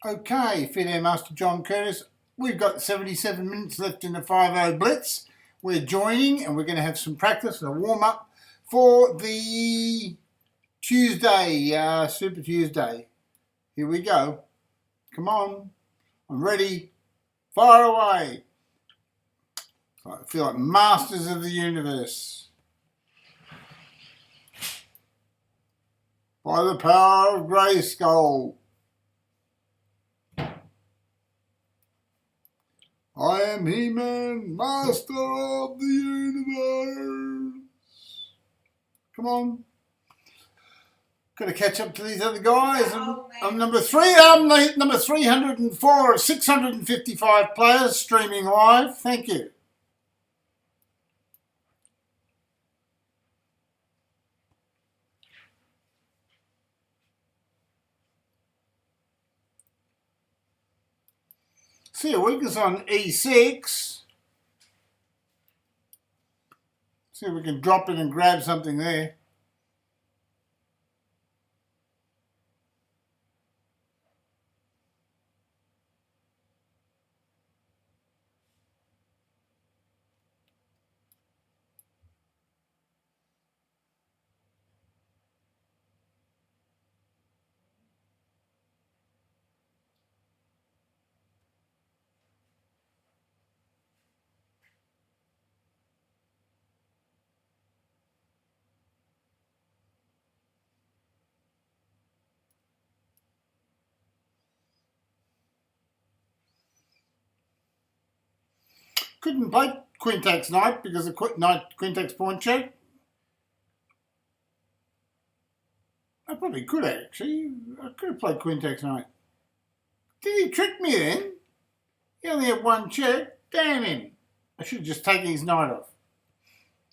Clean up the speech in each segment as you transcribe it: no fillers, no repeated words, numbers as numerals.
Okay, Fit Air Master John Curtis. We've got 77 minutes left in the 5-0 Blitz. We're joining and we're going to have some practice and a warm-up for the Tuesday, Super Tuesday. Here we go. Come on. I'm ready. Fire away. I feel like masters of the universe. By the power of Grayskull. I am He-Man, master of the universe. Come on. Got to catch up to these other guys. I'm number 304 of 655 players streaming live. Thank you. See a weakness on E6. See if we can drop it and grab something there. Couldn't play Quintax Knight because of Quintax pawn check. I probably could actually. I could have played Quintax Knight. Did he trick me then? He only had one check. Damn him. I should have just taken his knight off.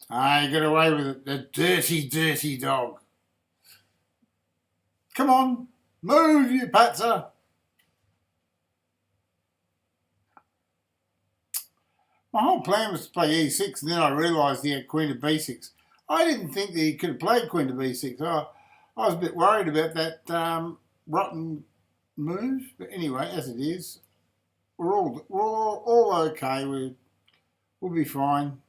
He got away with it. The dirty, dirty dog. Come on. Move, you patzer. My whole plan was to play E6, and then I realised he had Queen of B6. I didn't think that he could have played Queen of B6. I was a bit worried about that rotten move. But anyway, as it is, we're all okay. We'll be fine.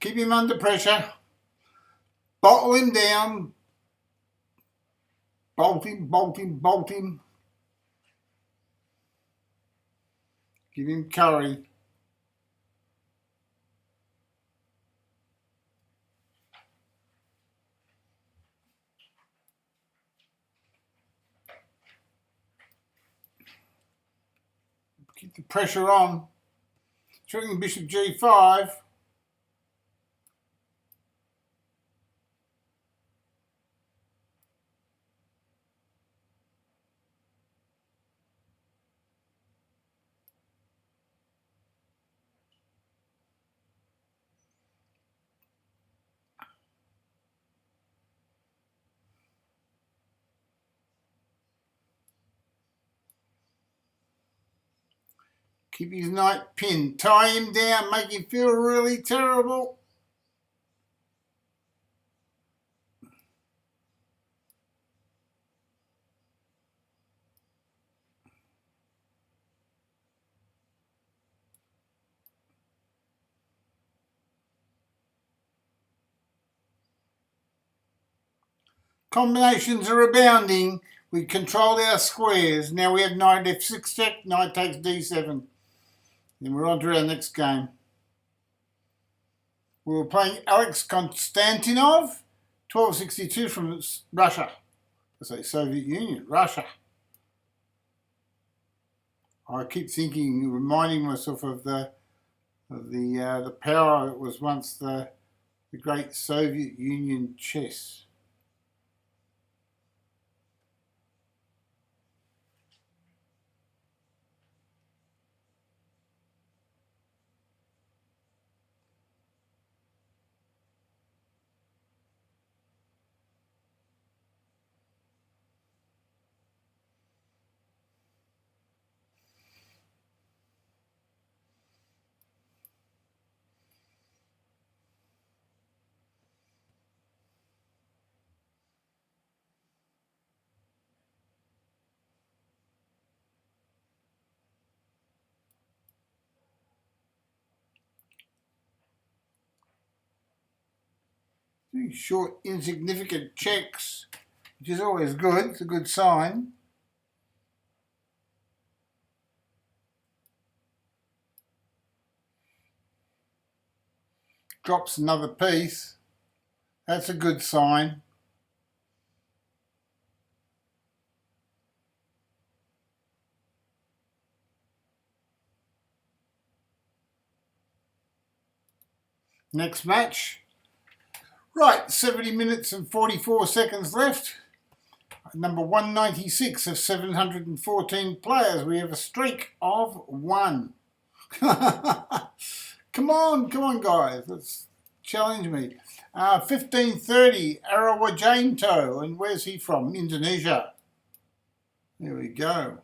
Keep him under pressure. Bottle him down. Bolt him, bolt him, bolt him. Give him curry. Keep the pressure on. Checking Bishop G5. Keep his knight pinned. Tie him down. Make him feel really terrible. Combinations are abounding. We controlled our squares. Now we have knight f6 check. Knight takes d7. Then we're on to our next game. We were playing Alex Konstantinov, 1262 from Russia. I say Soviet Union, Russia. I keep thinking, reminding myself of the power that was once the great Soviet Union chess. These short, insignificant checks, which is always good. It's a good sign. Drops another piece. That's a good sign. Next match. Right, 70 minutes and 44 seconds left. Number 196 of 714 players. We have a streak of 1. Come on, guys. Let's challenge me. 1530, Arawajanto. And where's he from? Indonesia. There we go.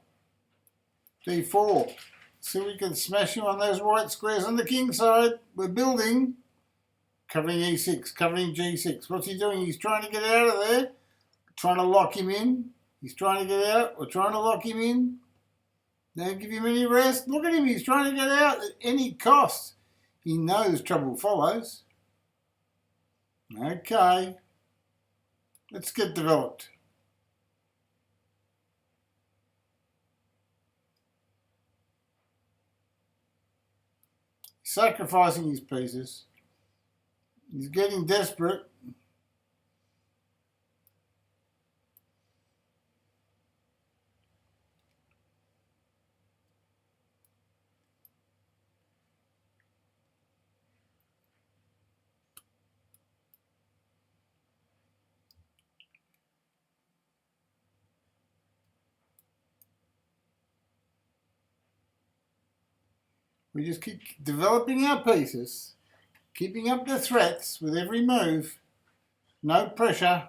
D4. See if we can smash him on those white squares on the king side. We're building. Covering E6, covering G6. What's he doing? He's trying to get out of there. Trying to lock him in. He's trying to get out. We're trying to lock him in. Don't give him any rest. Look at him. He's trying to get out at any cost. He knows trouble follows. Okay. Let's get developed. Sacrificing his pieces. He's getting desperate. We just keep developing our pieces, keeping up the threats with every move. No pressure,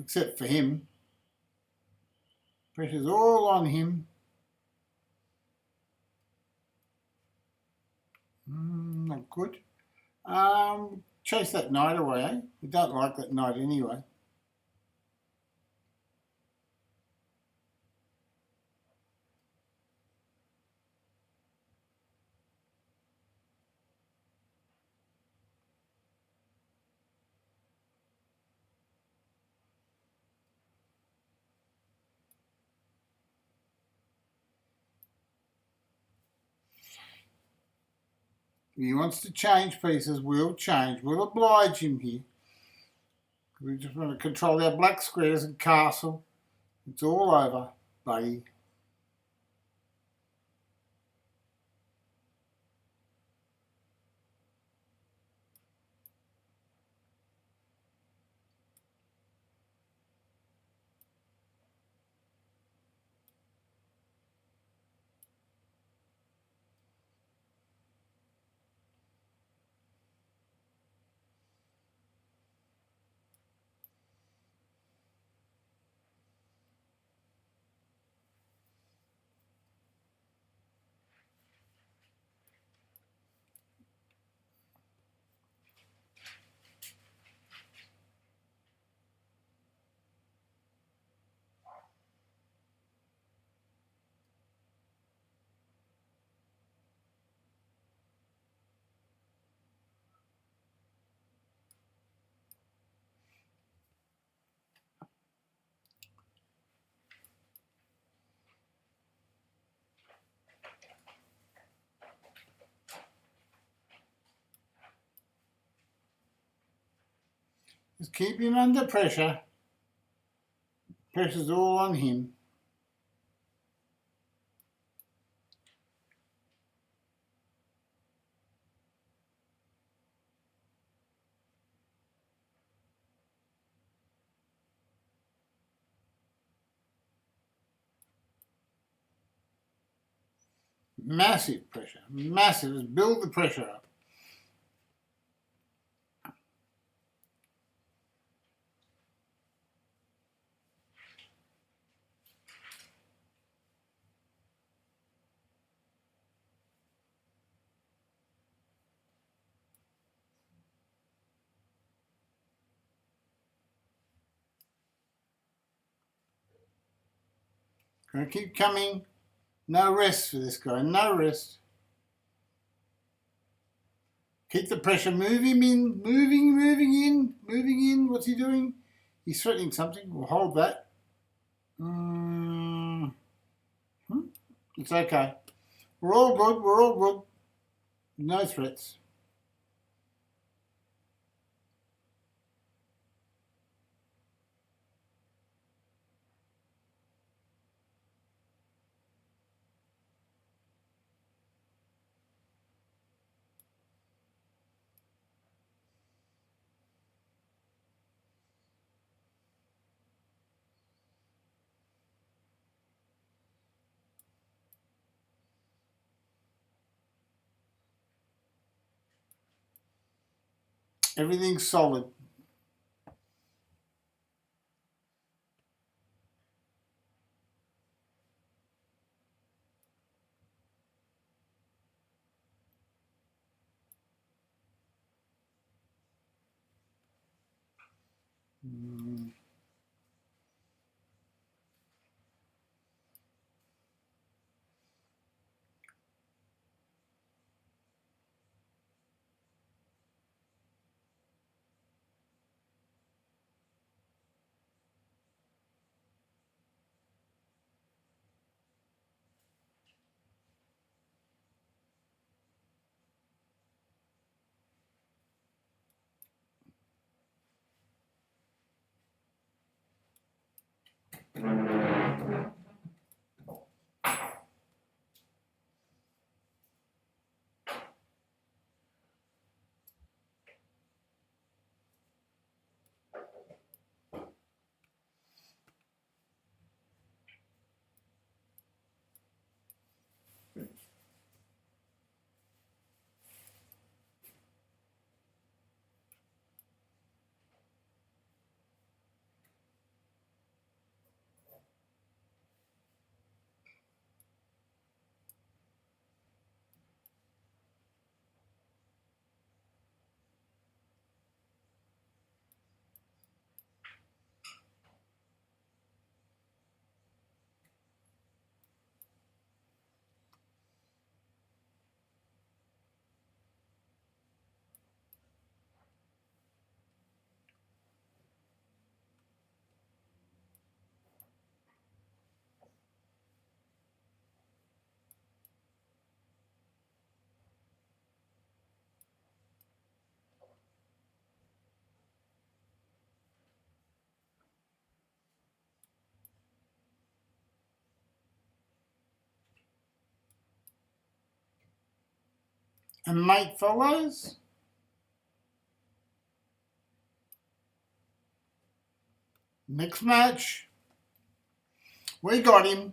except for him. Pressure's all on him. Not good. Chase that knight away, eh? We don't like that knight anyway. If he wants to change pieces, we'll change. We'll oblige him here. We just want to control our black squares and castle. It's all over, buddy. Just keep him under pressure. Pressure's all on him. Massive pressure. Massive. Just build the pressure up. Gonna keep coming. No rest for this guy. No rest. Keep the pressure, move him in, moving in. What's he doing? He's threatening something. We'll hold that. It's okay. We're all good. No threats. Everything's solid. And mate follows. Next match. We got him.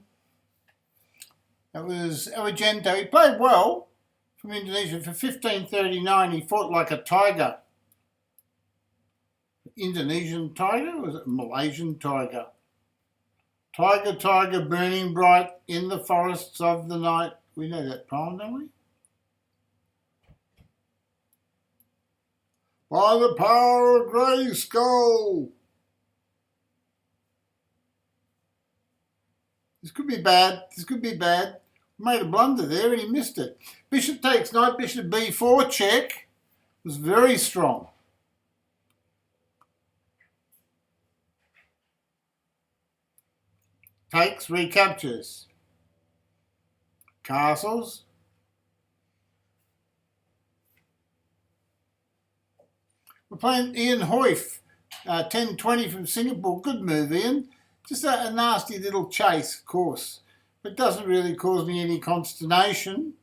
That was Argento. He played well from Indonesia for 15.39. He fought like a tiger. Indonesian tiger? Or was it Malaysian tiger? Tiger, tiger, burning bright in the forests of the night. We know that poem, don't we? By the power of Grey Skull. This could be bad. Made a blunder there and he missed it. Bishop takes knight, bishop b4 check. Was very strong. Takes, recaptures. Castles. We're playing Ian Hoyf, 10-20 from Singapore. Good move, Ian. Just a nasty little chase, of course. But doesn't really cause me any consternation.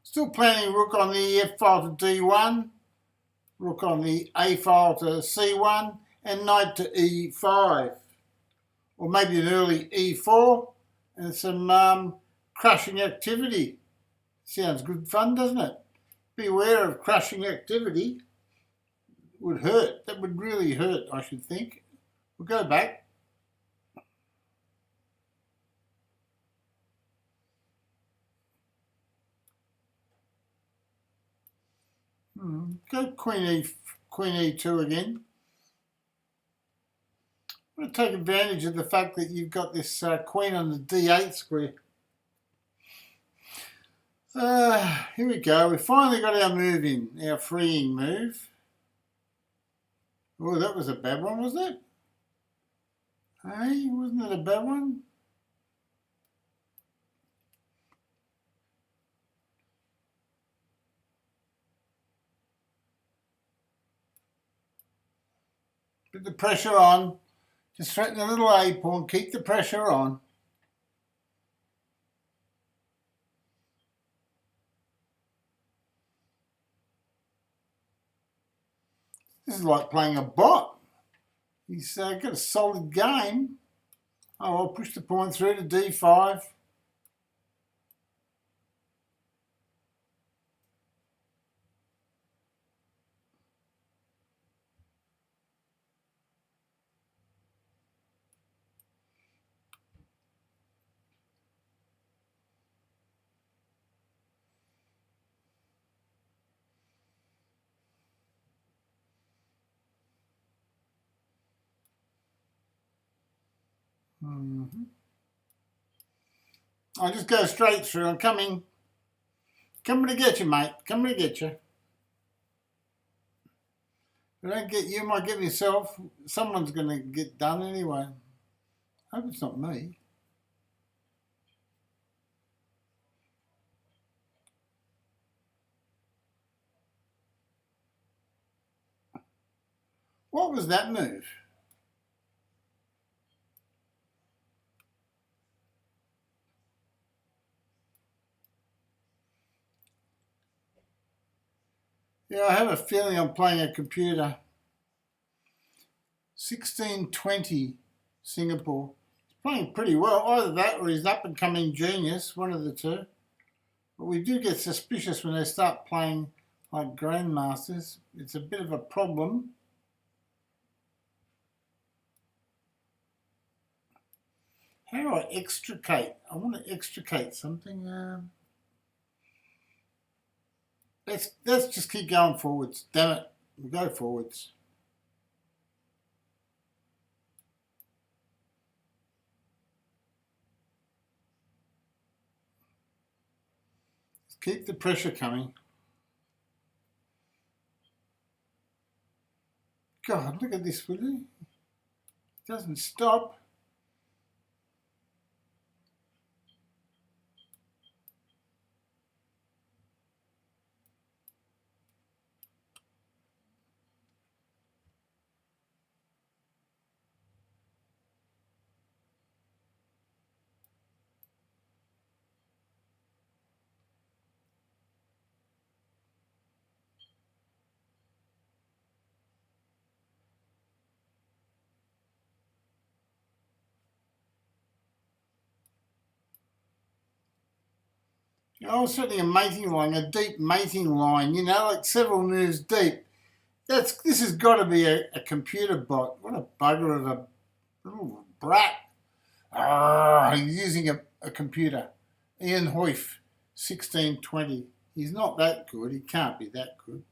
Still planning rook on the F file to D1, rook on the A file to C1, and knight to E5. Or maybe an early E4 and some crushing activity. Sounds good fun, doesn't it? Beware of crushing activity. Would hurt. That would really hurt, I should think. We'll go back. Go Queen E2 again. I'm going to take advantage of the fact that you've got this queen on the D8 square. Here we go. We finally got our move in, our freeing move. Oh, that was a bad one, wasn't it? Hey, wasn't it a bad one? Put the pressure on. Just threaten a little A pawn. Keep the pressure on. This is like playing a bot. He's got a solid game. Oh, I'll push the pawn through to D5. I'll just go straight through. I'm coming to get you, mate. Coming to get you. If I don't get you, I might get myself. Someone's going to get done anyway. I hope it's not me. What was that move? Yeah, I have a feeling I'm playing a computer. 1620 Singapore. He's playing pretty well. Either that or he's an up-and-coming genius, one of the two. But we do get suspicious when they start playing like grandmasters. It's a bit of a problem. How do I extricate? I want to extricate something. Let's just keep going forwards. Damn it, we'll go forwards. Let's keep the pressure coming. God, look at this, will you? It doesn't stop. I was setting a mating line, a deep mating line, like several moves deep. This has got to be a computer bot. What a bugger of a little brat. He's using a computer. Ian Hoyf, 1620. He's not that good. He can't be that good.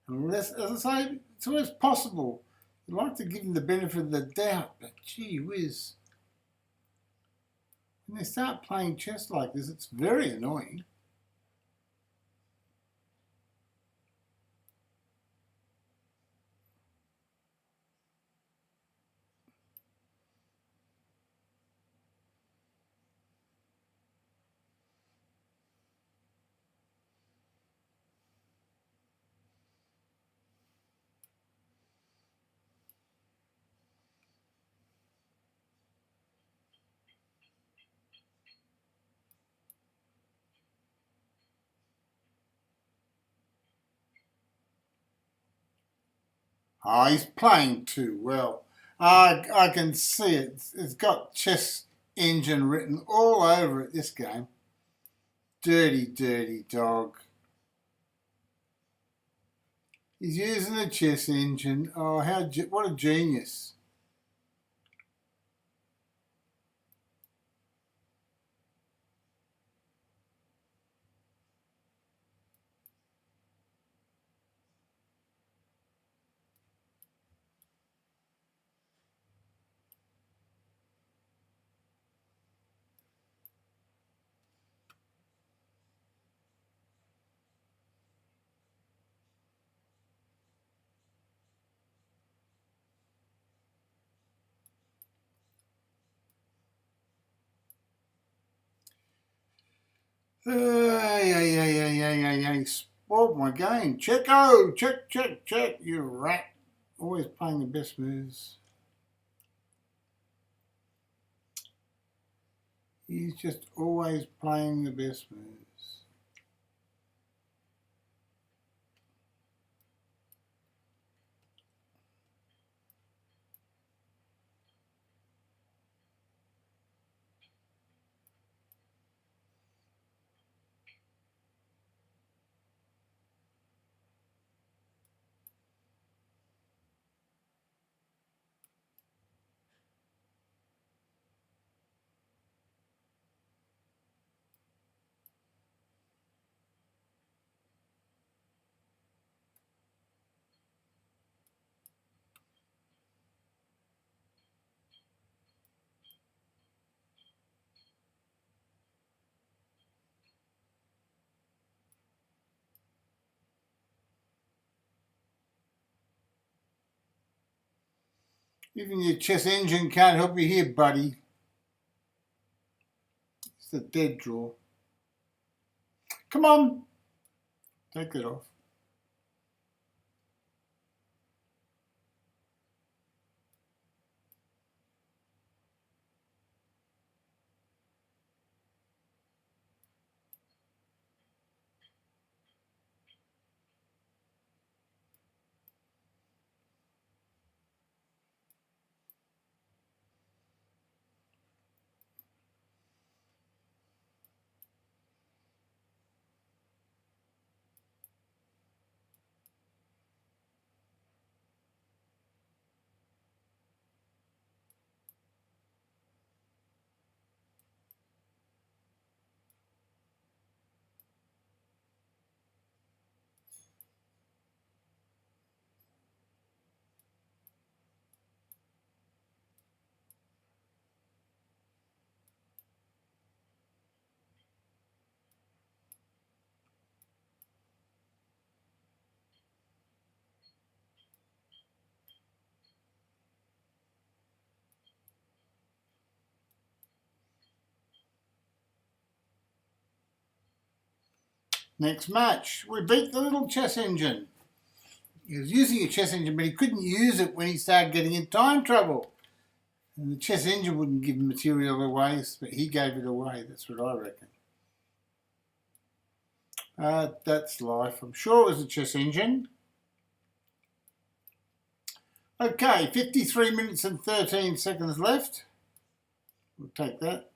Unless, as I say, it's always possible. You'd like to give him the benefit of the doubt, but gee whiz. When they start playing chess like this, it's very annoying. Oh, he's playing too well. I can see it. It's got chess engine written all over it, this game. Dirty, dirty dog. He's using the chess engine. Oh, what a genius. Yeah. Spoiled my game. Checo, check. You rat. Always playing the best moves. He's just always playing the best moves. Even your chess engine can't help you here, buddy. It's the dead draw. Come on. Take it off. Next match. We beat the little chess engine. He was using a chess engine, but he couldn't use it when he started getting in time trouble. And the chess engine wouldn't give material away, but he gave it away. That's what I reckon. That's life. I'm sure it was a chess engine. Okay, 53 minutes and 13 seconds left. We'll take that.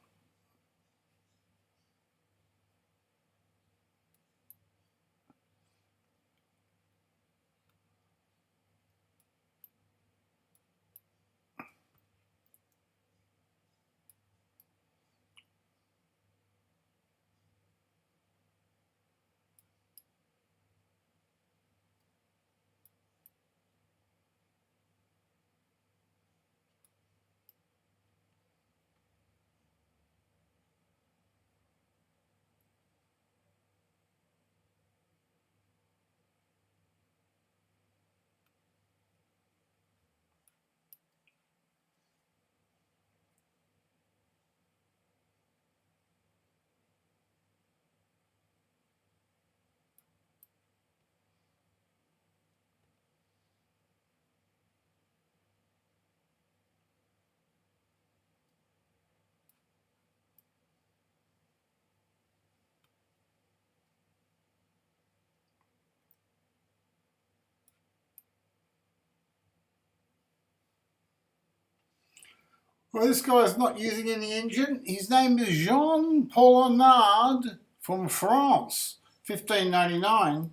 Well, this guy's not using any engine. His name is Jean Polonard from France, 1599,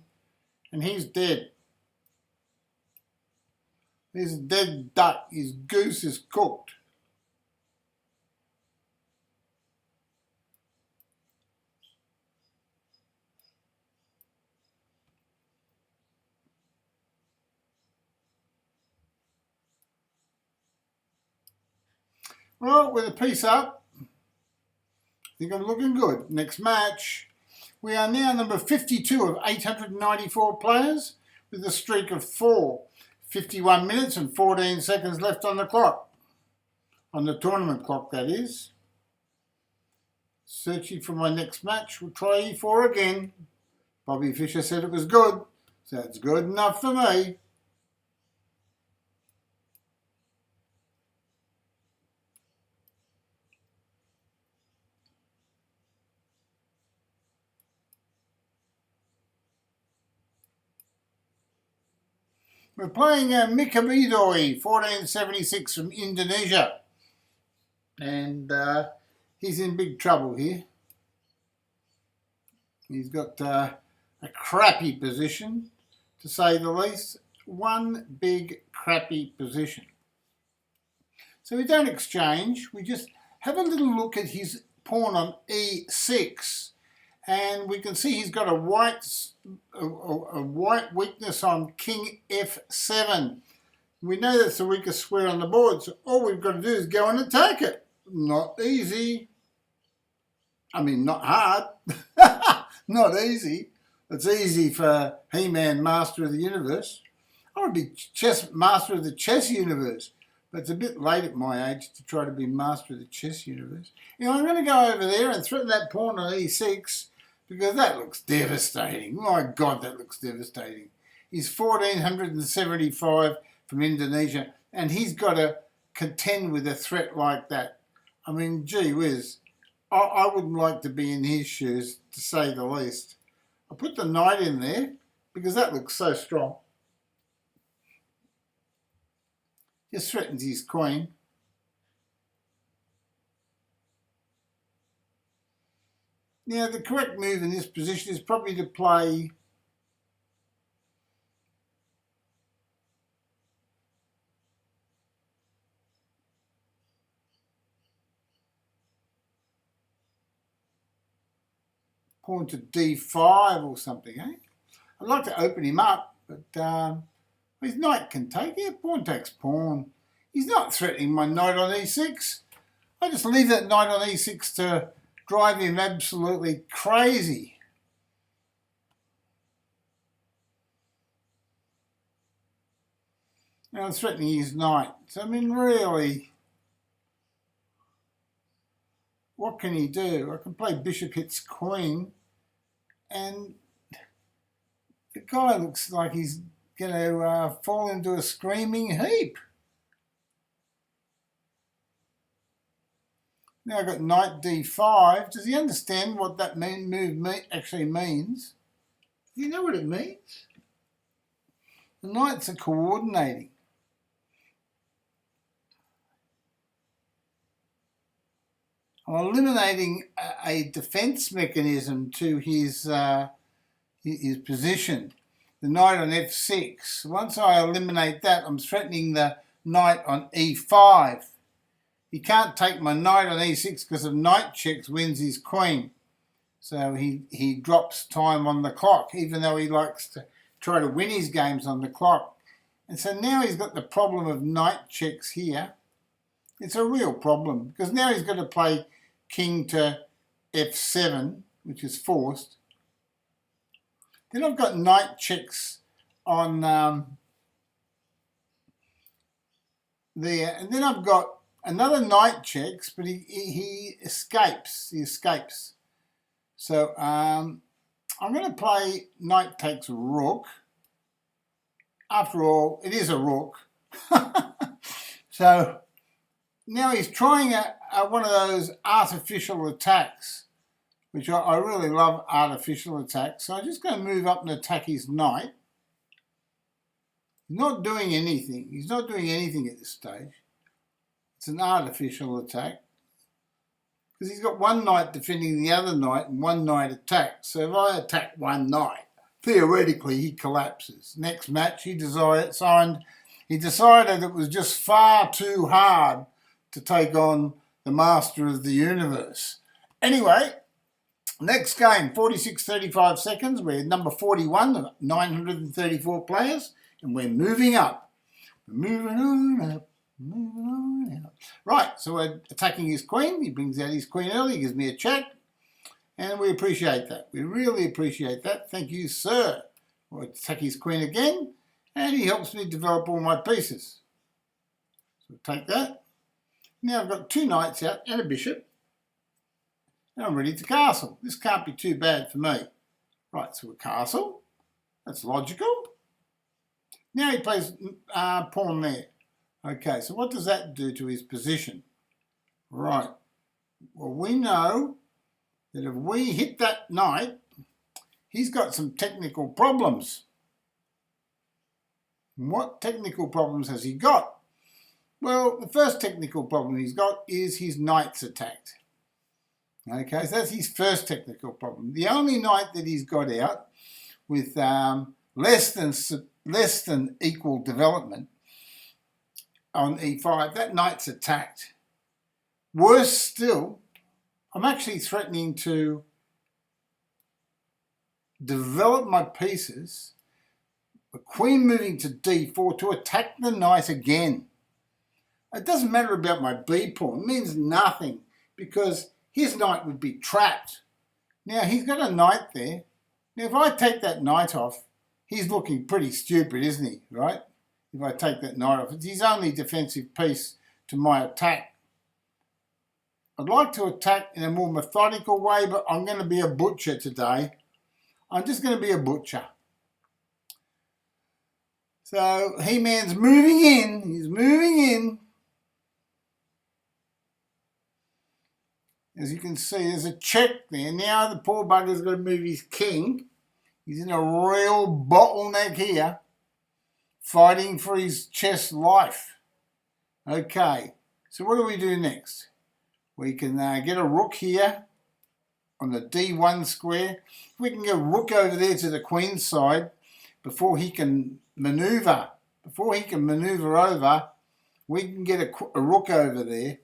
and he's dead. He's a dead duck. His goose is cooked. Well, with a piece up, I think I'm looking good. Next match. We are now number 52 of 894 players with a streak of 4. 51 minutes and 14 seconds left on the clock. On the tournament clock, that is. Searching for my next match. We'll try E4 again. Bobby Fischer said it was good, so it's good enough for me. We're playing Mika Midoi, 1476 from Indonesia. And he's in big trouble here. He's got a crappy position, to say the least. One big crappy position. So we don't exchange. We just have a little look at his pawn on E6. And we can see he's got a white weakness on King F7. We know that's the weakest square on the board, so all we've got to do is go and attack it. Not easy. I mean, not hard. Not easy. It's easy for He-Man, Master of the Universe. I would be Master of the Chess Universe, but it's a bit late at my age to try to be Master of the Chess Universe. You know, I'm going to go over there and threaten that pawn on E6, because that looks devastating. My God, that looks devastating. He's 1475 from Indonesia, and he's got to contend with a threat like that. I mean, gee whiz, I wouldn't like to be in his shoes, to say the least. I put the knight in there because that looks so strong. Just threatens his queen. Now, the correct move in this position is probably to play pawn to D5 or something, eh? I'd like to open him up, but his knight can take it. Pawn takes pawn. He's not threatening my knight on E6. I just leave that knight on E6 to drive him absolutely crazy. Now I'm threatening his knight. So, I mean, really, what can he do? I can play bishop hits queen, and the guy looks like he's going to fall into a screaming heap. Now I've got knight D5. Does he understand what that move actually means? Do you know what it means? The knights are coordinating. I'm eliminating a defense mechanism to his position. The knight on F6. Once I eliminate that, I'm threatening the knight on E5. He can't take my knight on E6 because if knight checks wins his queen. So he drops time on the clock, even though he likes to try to win his games on the clock. And so now he's got the problem of knight checks here. It's a real problem because now he's got to play king to F7, which is forced. Then I've got knight checks on there, and then I've got another knight checks, but he escapes. He escapes. So I'm going to play knight takes rook. After all, it is a rook. So now he's trying one of those artificial attacks, which I really love artificial attacks. So I'm just going to move up and attack his knight. He's not doing anything. He's not doing anything at this stage. It's an artificial attack because he's got one knight defending the other knight and one knight attacked. So if I attack one knight, theoretically he collapses. Next match he decided it was just far too hard to take on the Master of the Universe. Anyway, next game, 46-35 seconds. We're number 41 of 934 players, and we're moving up. We're moving on up. Moving on out. Right, so we're attacking his queen. He brings out his queen early, gives me a check, and we appreciate that. We really appreciate that. Thank you, sir. We'll attack his queen again, and he helps me develop all my pieces. So we'll take that. Now I've got two knights out and a bishop, and I'm ready to castle. This can't be too bad for me. Right, so we castle. That's logical. Now he plays pawn there. Okay, so what does that do to his position? Right, well, we know that if we hit that knight, he's got some technical problems. What technical problems has he got? Well, the first technical problem he's got is his knight's attacked. Okay, so that's his first technical problem. The only knight that he's got out with less than equal development on e5, that knight's attacked. Worse still, I'm actually threatening to develop my pieces, the queen moving to d4 to attack the knight again. It doesn't matter about my b pawn, it means nothing because his knight would be trapped. Now he's got a knight there. Now if I take that knight off, he's looking pretty stupid, isn't he, right? If I take that knight off, it's his only defensive piece to my attack. I'd like to attack in a more methodical way, but I'm going to be a butcher today. I'm just going to be a butcher. So He-Man's moving in. He's moving in. As you can see, there's a check there. Now the poor bugger's got to move his king. He's in a real bottleneck here, fighting for his chess life. Okay, so what do we do next? We can get a rook here on the d1 square. We can get a rook over there to the queen's side before he can maneuver. Before he can maneuver over, we can get a rook over there.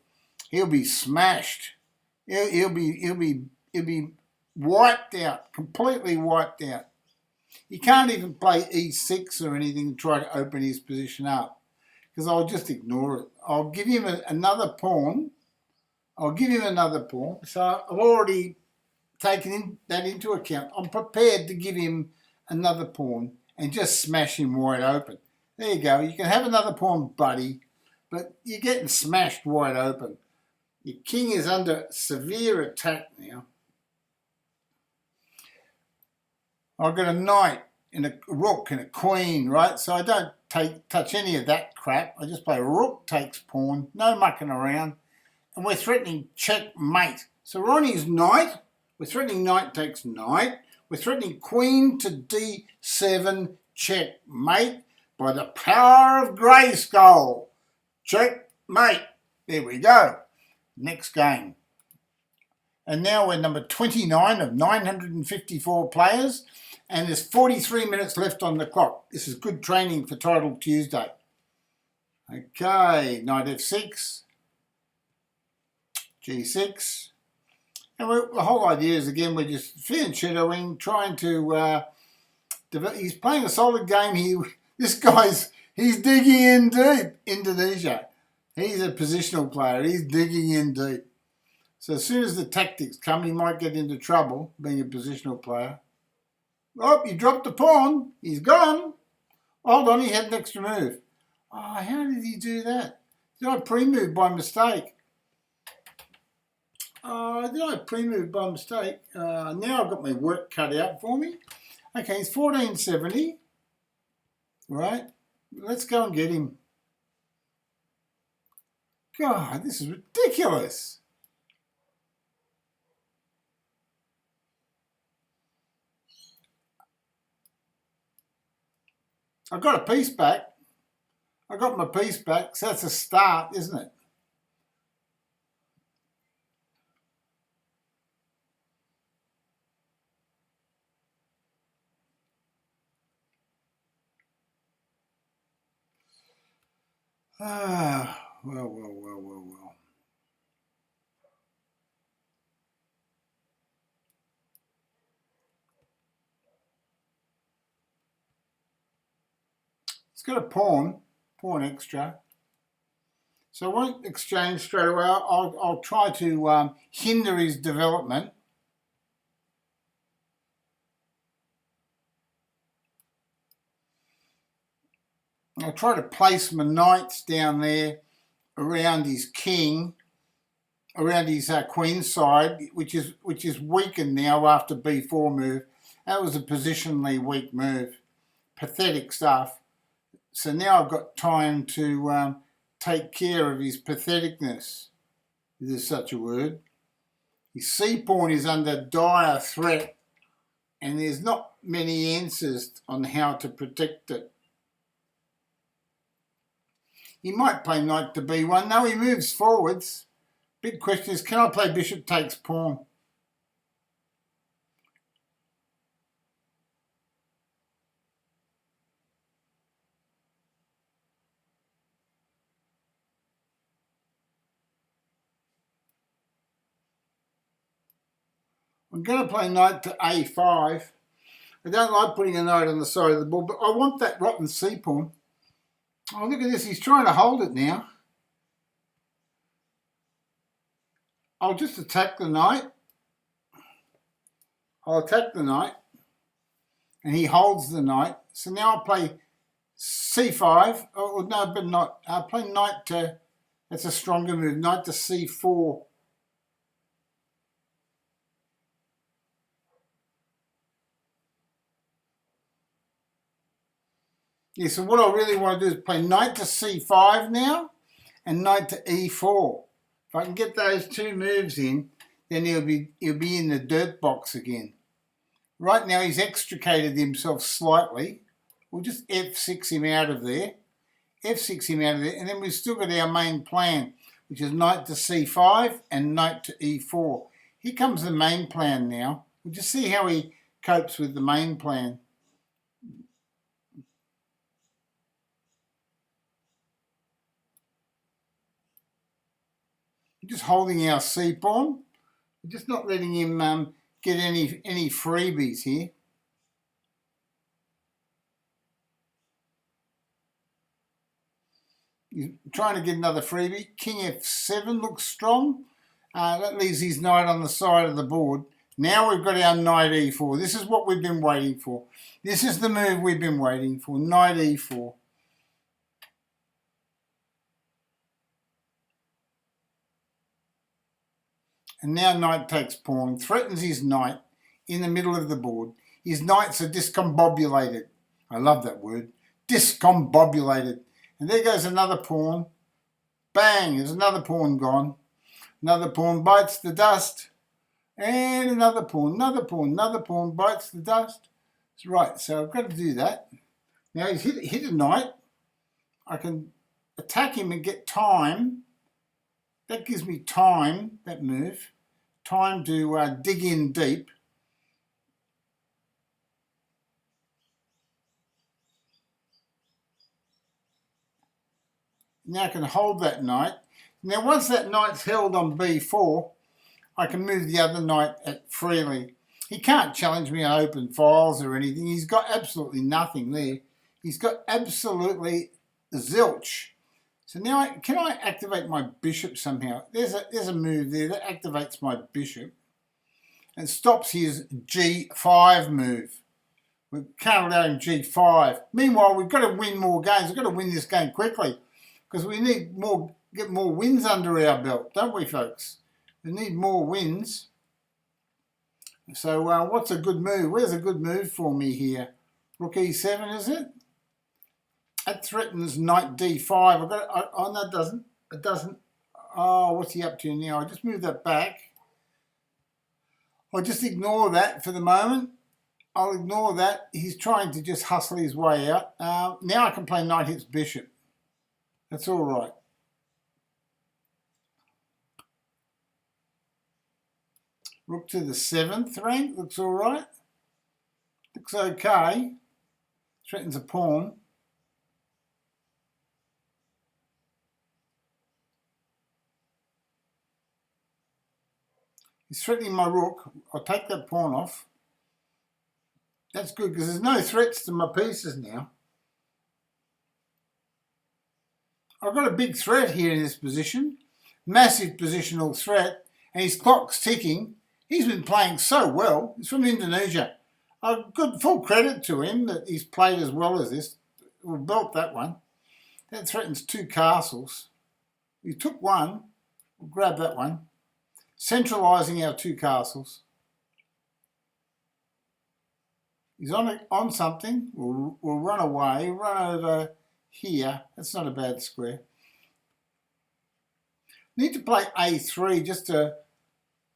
He'll be smashed. He'll be wiped out, completely wiped out. He can't even play e6 or anything to try to open his position up because I'll just ignore it. I'll give him another pawn. So I've already taken that into account. I'm prepared to give him another pawn and just smash him wide open. There you go. You can have another pawn, buddy, but you're getting smashed wide open. Your king is under severe attack now. I've got a knight and a rook and a queen, right? So I don't touch any of that crap. I just play rook takes pawn, no mucking around. And we're threatening checkmate. So we're on his knight. We're threatening knight takes knight. We're threatening queen to d7 checkmate by the power of Grayskull. Checkmate. There we go. Next game. And now we're number 29 of 954 players. And there's 43 minutes left on the clock. This is good training for Title Tuesday. Okay, knight f6. G6, and the whole idea is, again, we're just fear and shadowing, trying to develop. He's playing a solid game. He's digging in deep. Indonesia, he's a positional player. He's digging in deep. So as soon as the tactics come, he might get into trouble being a positional player. Oh, you dropped the pawn. He's gone. Hold on, he had an extra move. Oh, how did he do that? Did I pre-move by mistake? Did I pre-move by mistake? Now I've got my work cut out for me. Okay, it's 1470. Right? Let's go and get him. God, this is ridiculous. I got a piece back. I got my piece back, so that's a start, isn't it? Well. It's got a pawn extra. So I won't exchange straight away. I'll try to hinder his development. I'll try to place my knights down there around his king around his queen side, which is weakened now after b4 move. That was a positionally weak move. Pathetic stuff. So now I've got time to take care of his patheticness, if there's such a word. His c-pawn is under dire threat, and there's not many answers on how to protect it. He might play knight to b1. No, he moves forwards. Big question is, can I play bishop takes pawn? I'm going to play knight to a5. I don't like putting a knight on the side of the board, but I want that rotten c-pawn. Oh, look at this. He's trying to hold it now. I'll just attack the knight. I'll attack the knight. And he holds the knight. So now I'll play c5. Oh, no, but not. I'll play knight to... That's a stronger move. Knight to c4. Yeah, so what I really want to do is play knight to c5 now and knight to e4. If I can get those two moves in, then he'll be in the dirt box again. Right now he's extricated himself slightly. We'll just f6 him out of there. F6 him out of there, and then we've still got our main plan, which is knight to c5 and knight to e4. Here comes the main plan now. We'll just see how he copes with the main plan. Just holding our c-pawn. We're just not letting him get any freebies here. He's trying to get another freebie. King f7 looks strong. That leaves his knight on the side of the board. Now we've got our knight e4. This is what we've been waiting for. This is the move we've been waiting for. Knight e4. And now knight takes pawn, threatens his knight in the middle of the board. His knights are discombobulated. I love that word. Discombobulated. And there goes another pawn. Bang, there's another pawn gone. Another pawn bites the dust. And another pawn bites the dust. That's right, so I've got to do that. Now he's hit a knight. I can attack him and get time. That gives me time, that move. Time to dig in deep. Now I can hold that knight. Now once that knight's held on b4, I can move the other knight freely. He can't challenge me on open files or anything. He's got absolutely nothing there. He's got absolutely zilch. So now, can I activate my bishop somehow? There's a move there that activates my bishop and stops his g5 move. We can't allow him g5. Meanwhile, we've got to win more games. We've got to win this game quickly because we need get more wins under our belt, don't we, folks? We need more wins. So what's a good move? Where's a good move for me here? Rook e7, is it? That threatens knight d5. Oh, no, it doesn't. It doesn't. Oh, what's he up to now? I'll just move that back. I'll just ignore that for the moment. I'll ignore that. He's trying to just hustle his way out. Now I can play knight hits bishop. That's all right. Rook to the 7th rank. Looks all right. Looks okay. Threatens a pawn. He's threatening my rook. I'll take that pawn off. That's good because there's no threats to my pieces now. I've got a big threat here in this position. Massive positional threat. And his clock's ticking. He's been playing so well. He's from Indonesia. Good full credit to him that he's played as well as this. We'll belt that one. That threatens 2 castles. We took one. We'll grab that one. centralising our two castles. He's on something. We'll run away, run over here. That's not a bad square. Need to play A3 just to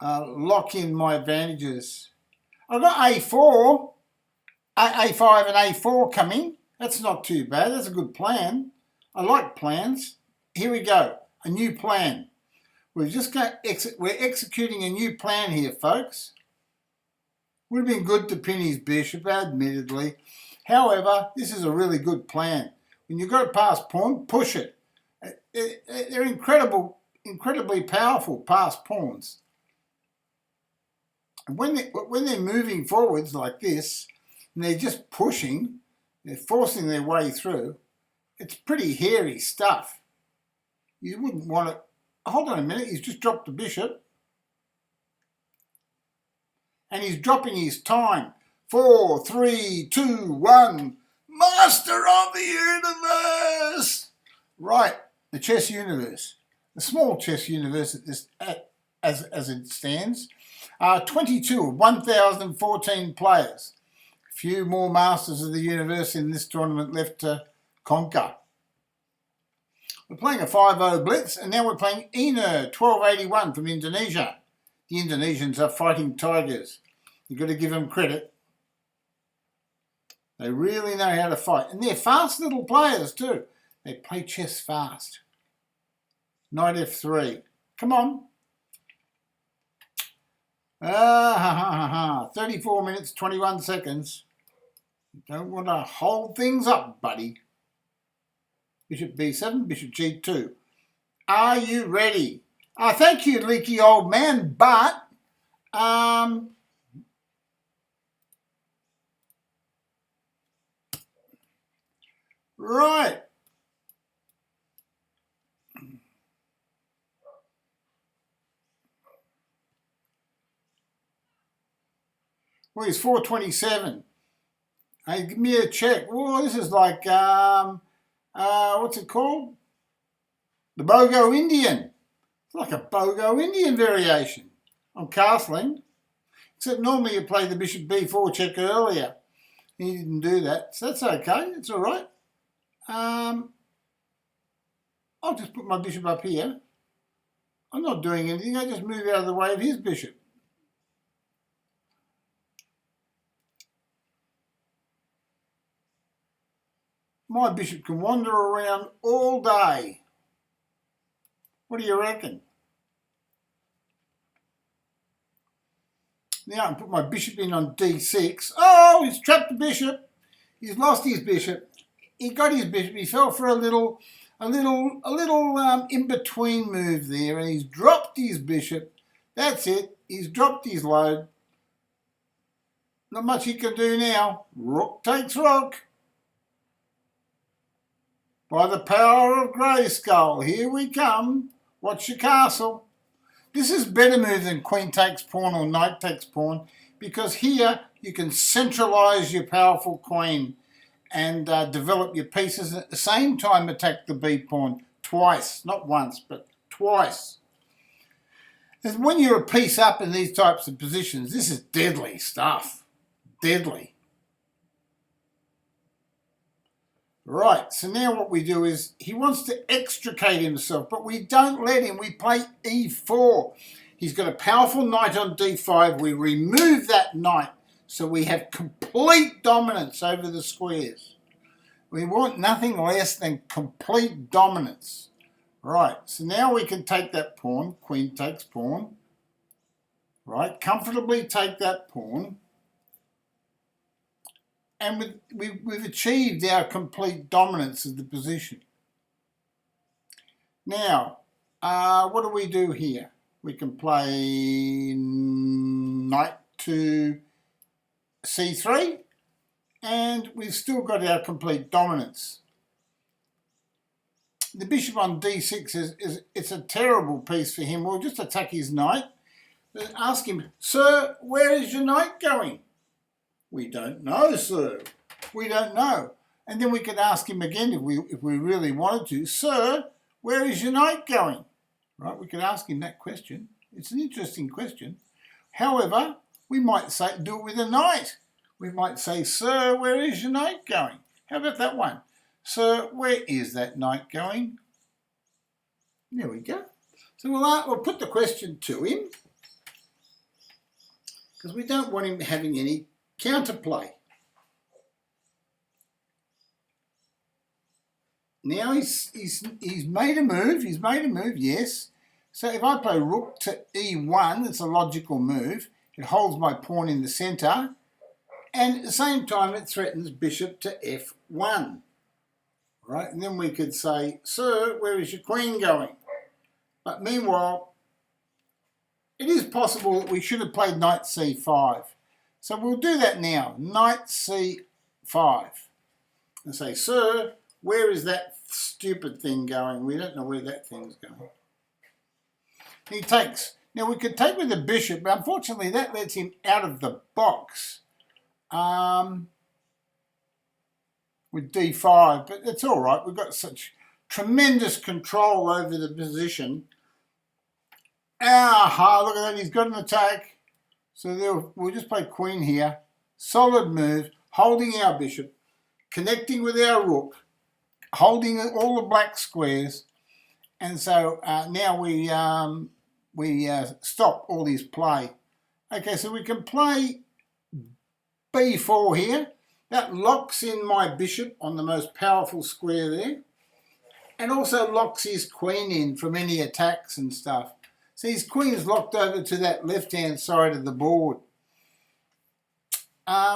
lock in my advantages. I've got A4, A5 and A4 coming. That's not too bad. That's a good plan. I like plans. Here we go. A new plan. We're executing a new plan here, folks. Would have been good to pin his bishop, admittedly. However, this is a really good plan. When you've got a passed pawn, push it. They're incredibly powerful passed pawns. And when they're moving forwards like this, and they're just pushing, they're forcing their way through, it's pretty hairy stuff. You wouldn't want it. Hold on a minute, he's just dropped the bishop. And he's dropping his time. 4, 3, 2, 1. Master of the universe! Right, the chess universe. The small chess universe as it stands. 22 of 1,014 players. A few more masters of the universe in this tournament left to conquer. We're playing a 5-0 Blitz, and now we're playing Ina 1281 from Indonesia. The Indonesians are fighting tigers. You've got to give them credit. They really know how to fight. And they're fast little players too. They play chess fast. Knight F3. Come on. 34 minutes, 21 seconds. You don't want to hold things up, buddy. Bishop B7, Bishop G2. Are you ready? Thank you, leaky old man, but right. Well, he's 427. Hey, give me a check. Oh, this is like what's it called? The Bogo Indian. It's like a Bogo Indian variation on castling. Except normally you play the Bishop B4 check earlier. He didn't do that. So that's okay. It's all right. I'll just put my bishop up here. I'm not doing anything. I just move out of the way of his bishop. My bishop can wander around all day. What do you reckon? Now I can put my bishop in on D6. Oh, he's trapped the bishop. He's lost his bishop. He got his bishop. He fell for a little in-between move there, and he's dropped his bishop. That's it. He's dropped his load. Not much he can do now. Rook takes rook. By the power of Grayskull, here we come. Watch your castle. This is better move than queen takes pawn or knight takes pawn, because here you can centralise your powerful queen and develop your pieces, and at the same time attack the B pawn twice, not once, but twice. And when you're a piece up in these types of positions, this is deadly stuff. Deadly. Right, so now what we do is, he wants to extricate himself, but we don't let him. We play E4. He's got a powerful knight on D5. We remove that knight, so we have complete dominance over the squares. We want nothing less than complete dominance. Right, so now we can take that pawn. Queen takes pawn. Right, comfortably take that pawn. And we've achieved our complete dominance of the position. Now, what do we do here? We can play knight to C3, and we've still got our complete dominance. The bishop on D6 it's a terrible piece for him. We'll just attack his knight. Ask him, sir, where is your knight going? We don't know, sir. We don't know. And then we could ask him again if we really wanted to, sir, where is your knight going? Right, we could ask him that question. It's an interesting question. However, we might say do it with a knight. We might say, sir, where is your knight going? How about that one? Sir, where is that knight going? There we go. So we'll put the question to him because we don't want him having any counterplay. Now he's made a move. He's made a move, yes. So if I play rook to e1, it's a logical move. It holds my pawn in the centre. And at the same time, it threatens bishop to f1. Right? And then we could say, sir, where is your queen going? But meanwhile, it is possible that we should have played knight c5. So we'll do that now. Knight c5. And say, sir, where is that stupid thing going? We don't know where that thing's going. He takes. Now we could take with the bishop, but unfortunately that lets him out of the box with d5. But it's all right. We've got such tremendous control over the position. Aha! Look at that. He's got an attack. So we'll just play queen here. Solid move, holding our bishop, connecting with our rook, holding all the black squares, and so now we stop all this play. Okay, so we can play b4 here. That locks in my bishop on the most powerful square there, and also locks his queen in from any attacks and stuff. So his queen's locked over to that left-hand side of the board.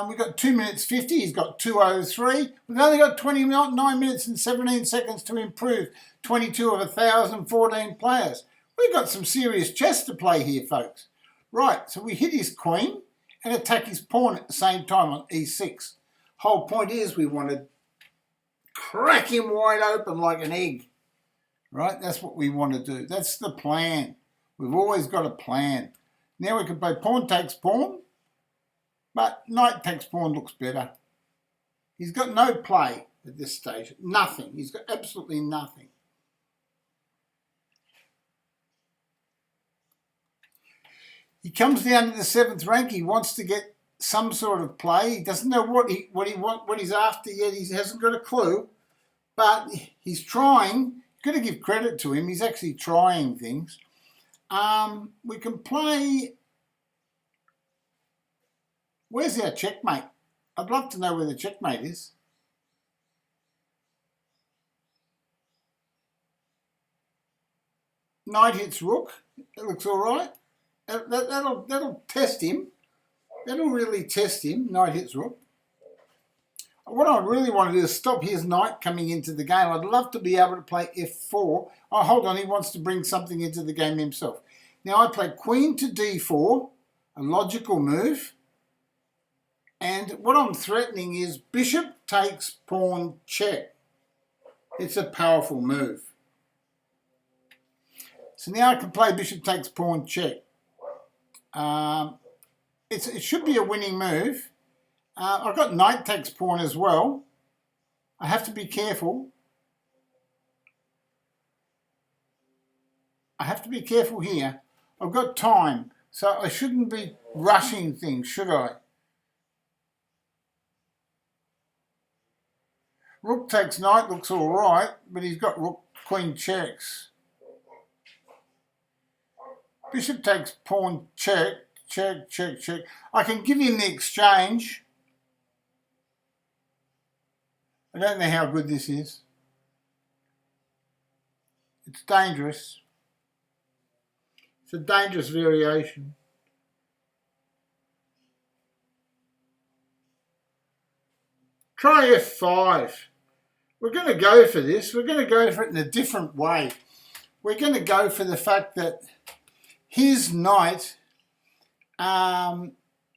We've got 2 minutes 50. He's got 2:03. We've only got 29 minutes and 17 seconds to improve 22 of 1,014 players. We've got some serious chess to play here, folks. Right, so we hit his queen and attack his pawn at the same time on e6. Whole point is we want to crack him wide open like an egg. Right, that's what we want to do. That's the plan. We've always got a plan. Now we can play pawn takes pawn. But knight takes pawn looks better. He's got no play at this stage. Nothing. He's got absolutely nothing. He comes down to the 7th rank. He wants to get some sort of play. He doesn't know what he's after yet. He hasn't got a clue. But he's trying. You've got to give credit to him. He's actually trying things. We can play. Where's our checkmate? I'd love to know where the checkmate is. Knight hits rook. That looks all right. That'll test him. That'll really test him. Knight hits rook. What I really want to do is stop his knight coming into the game. I'd love to be able to play f4. Oh, hold on. He wants to bring something into the game himself. Now I play queen to d4, a logical move. And what I'm threatening is bishop takes pawn check. It's a powerful move. So now I can play bishop takes pawn check. It should be a winning move. I've got knight takes pawn as well. I have to be careful. I have to be careful here. I've got time, so I shouldn't be rushing things, should I? Rook takes knight looks all right, but he's got rook queen checks. Bishop takes pawn check, check, check, check. I can give him the exchange. I don't know how good this is. It's dangerous. It's a dangerous variation. Try f5. We're going to go for this. We're going to go for it in a different way. We're going to go for the fact that his knight,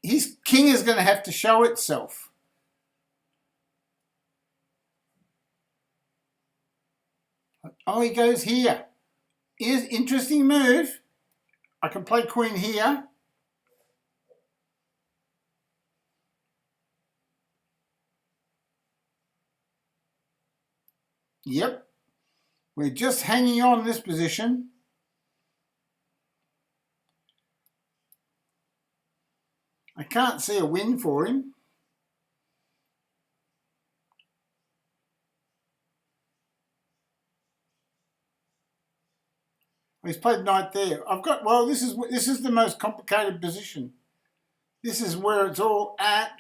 his king is going to have to show itself. Oh, he goes here. Here's interesting move. I can play queen here. Yep. We're just hanging on this position. I can't see a win for him. He's played knight there. Well, this is the most complicated position. This is where it's all at.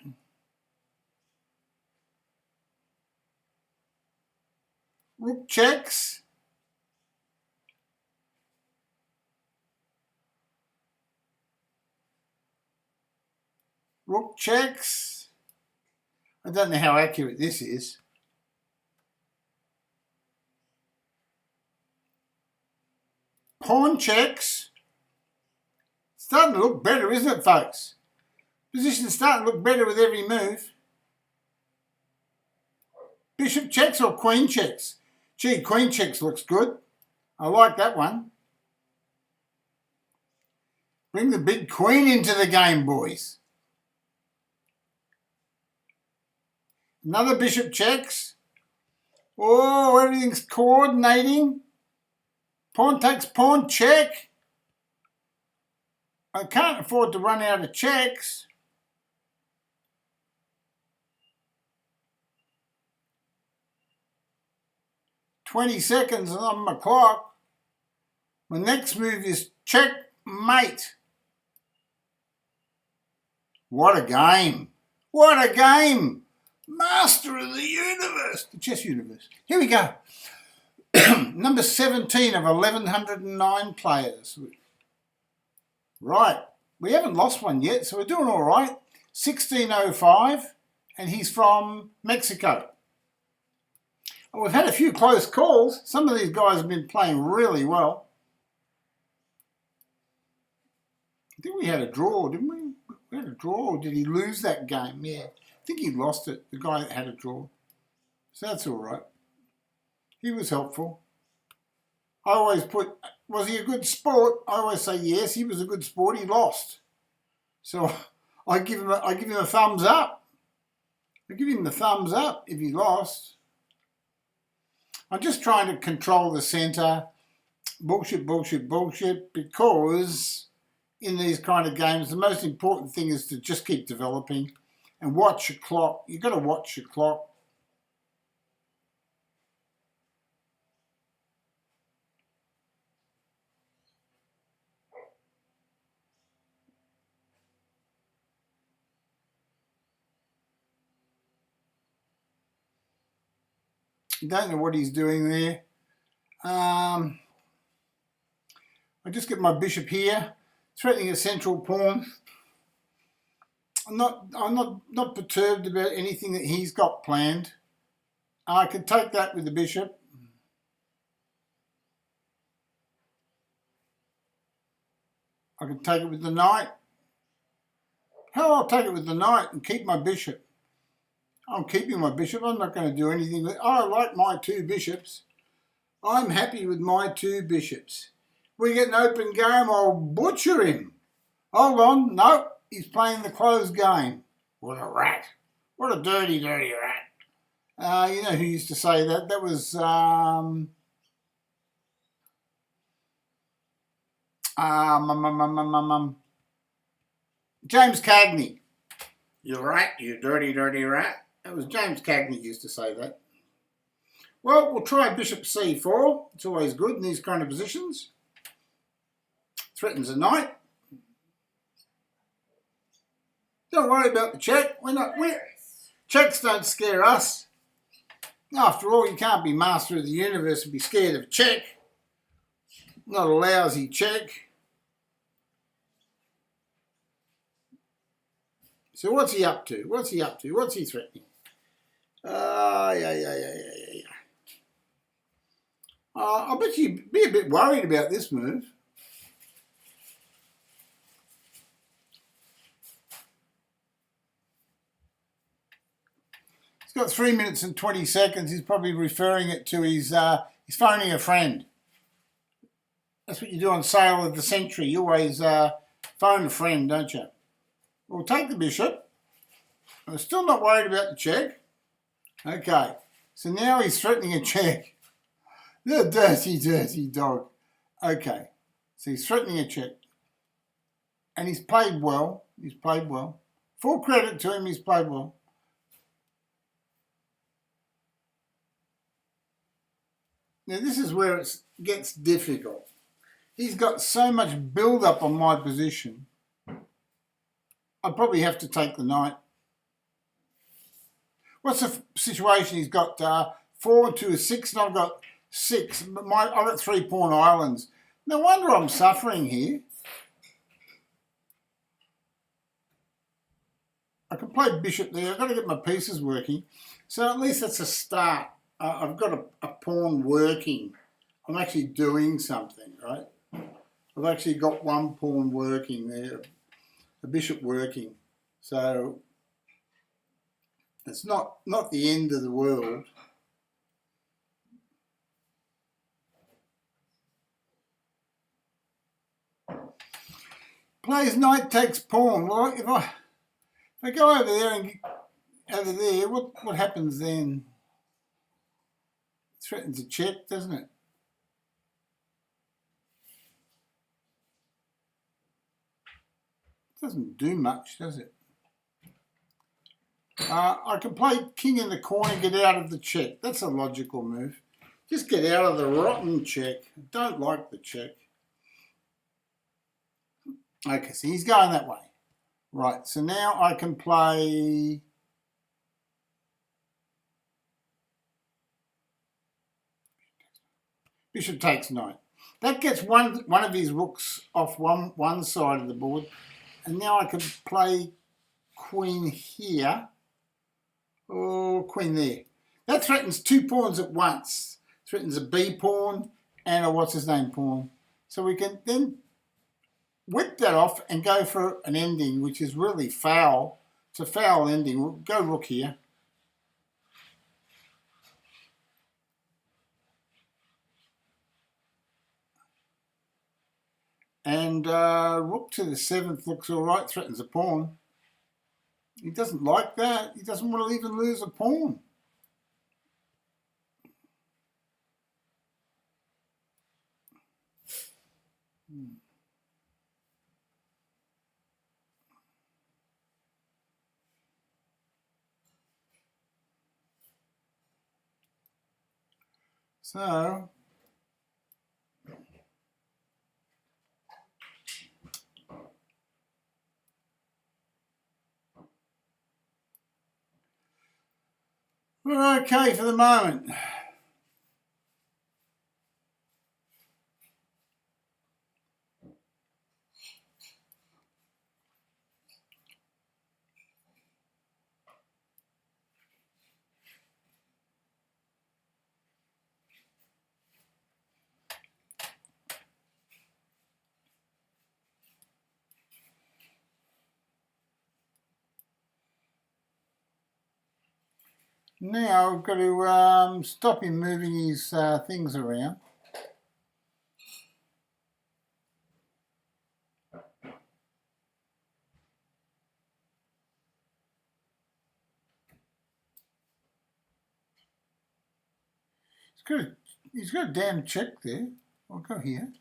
Rook checks. Rook checks. I don't know how accurate this is. Pawn checks. Starting to look better, isn't it, folks? Position's starting to look better with every move. Bishop checks or queen checks? Gee, queen checks looks good. I like that one. Bring the big queen into the game, boys. Another bishop checks. Oh, everything's coordinating. Pawn takes pawn check. I can't afford to run out of checks. "20 seconds on my clock. My next move is checkmate." What a game. What a game. Master of the universe. The chess universe. Here we go. Number 17 of 1,109 players. Right. We haven't lost one yet, so we're doing all right. 1605, and he's from Mexico. We've had a few close calls. Some of these guys have been playing really well. I think we had a draw, didn't we? We had a draw, or did he lose that game? Yeah. I think he lost it, the guy that had a draw. So that's all right. He was helpful. I always put, was he a good sport? I always say yes, he was a good sport. He lost. So I give him a thumbs up. I give him the thumbs up if he lost. I'm just trying to control the centre. Bullshit, bullshit, bullshit, because in these kind of games, the most important thing is to just keep developing and watch your clock. You've got to watch your clock. Don't know what he's doing there. I just get my bishop here, threatening a central pawn. I'm not perturbed about anything that he's got planned. I can take that with the bishop. I can take it with the knight. Hell, I'll take it with the knight and keep my bishop. I'm keeping my bishop. I'm not going to do anything with it. I like my two bishops. I'm happy with my two bishops. We get an open game, I'll butcher him. Hold on. Nope. He's playing the closed game. What a rat. What a dirty, dirty rat. You know who used to say that? That was James Cagney. You're right, you dirty, dirty rat. That was James Cagney used to say that. Well, we'll try bishop c4. It's always good in these kind of positions. Threatens a knight. Don't worry about the check. Checks don't scare us. After all, you can't be master of the universe and be scared of a check. Not a lousy check. So what's he up to? What's he up to? What's he threatening? I bet you'd be a bit worried about this move. He's got 3 minutes and 20 seconds. He's probably referring it to he's phoning a friend. That's what you do on Sale of the Century. You always phone a friend, don't you? We'll take the bishop. I'm still not worried about the check. Okay, so now he's threatening a check. The dirty, dirty dog. Okay, so he's threatening a check. And he's played well. He's played well. Full credit to him, he's played well. Now this is where it gets difficult. He's got so much build-up on my position. I'd probably have to take the knight. What's the situation? He's got 4 and 2 is 6, and I've got 6. But I've got 3 pawn islands. No wonder I'm suffering here. I can play bishop there. I've got to get my pieces working. So at least that's a start. I've got a pawn working. I'm actually doing something, right? I've actually got one pawn working there, a bishop working. So it's not the end of the world. Plays knight takes pawn. Well, if I go over there and over there, what happens then? It threatens a check, doesn't it? It doesn't do much, does it? I can play king in the corner and get out of the check. That's a logical move. Just get out of the rotten check. I don't like the check. Okay, so he's going that way. Right, so now I can play... Bishop takes knight. That gets one of his rooks off one side of the board. And now I can play queen here. Or queen there. That threatens 2 pawns at once. Threatens a B pawn and a what's-his-name pawn. So we can then whip that off and go for an ending, which is really foul. It's a foul ending. We'll go rook here. And rook to the 7th looks all right, threatens a pawn. He doesn't like that. He doesn't want to even lose a pawn. So... we're okay for the moment. Now I've got to stop him moving his things around. He's got a damn check there. I'll go here.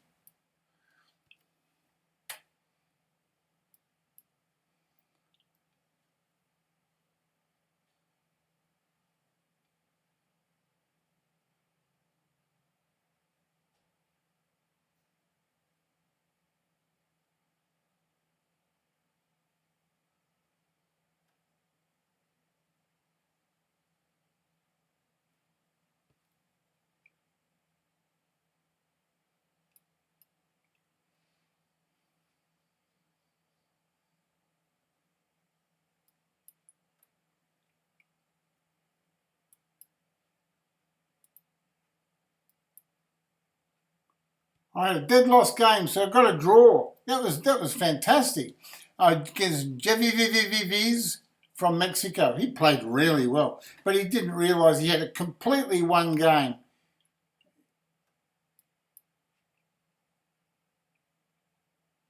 I had a dead loss game, so I got a draw. That was fantastic. Against Jeviviviviz from Mexico. He played really well, but he didn't realise he had a completely won game.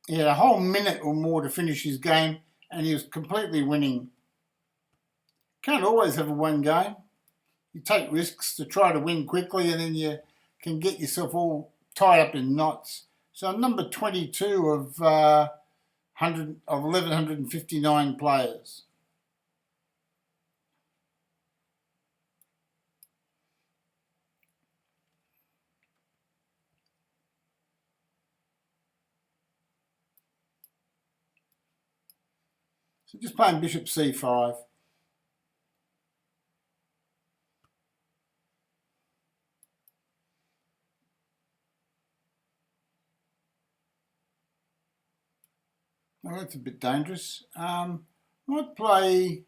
He had a whole minute or more to finish his game, and he was completely winning. Can't always have a one game. You take risks to try to win quickly, and then you can get yourself all tied up in knots. So number 22 of 1159 players. So just playing bishop c5. Oh, that's a bit dangerous. I might play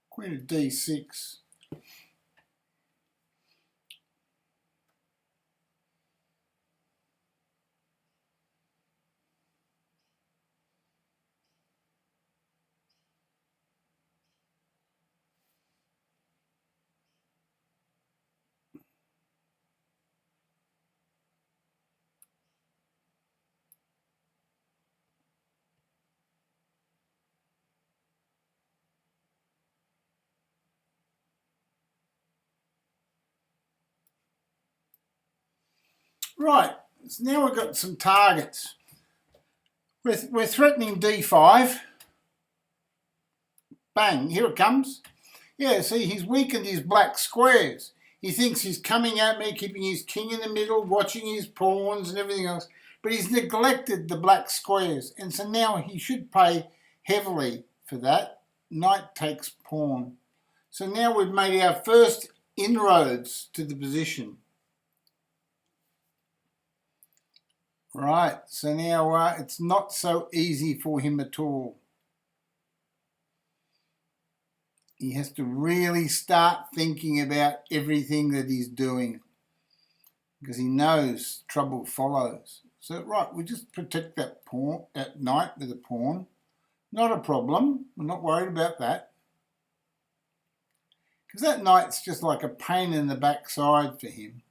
queen of d6. Right, so now we've got some targets. We're threatening d5. Bang, here it comes. Yeah, see, he's weakened his black squares. He thinks he's coming at me, keeping his king in the middle, watching his pawns and everything else. But he's neglected the black squares. And so now he should pay heavily for that. Knight takes pawn. So now we've made our first inroads to the position. Right, so now it's not so easy for him at all. He has to really start thinking about everything that he's doing because he knows trouble follows. So, right, we just protect that pawn, that knight with a pawn. Not a problem. We're not worried about that. Because that knight's just like a pain in the backside for him.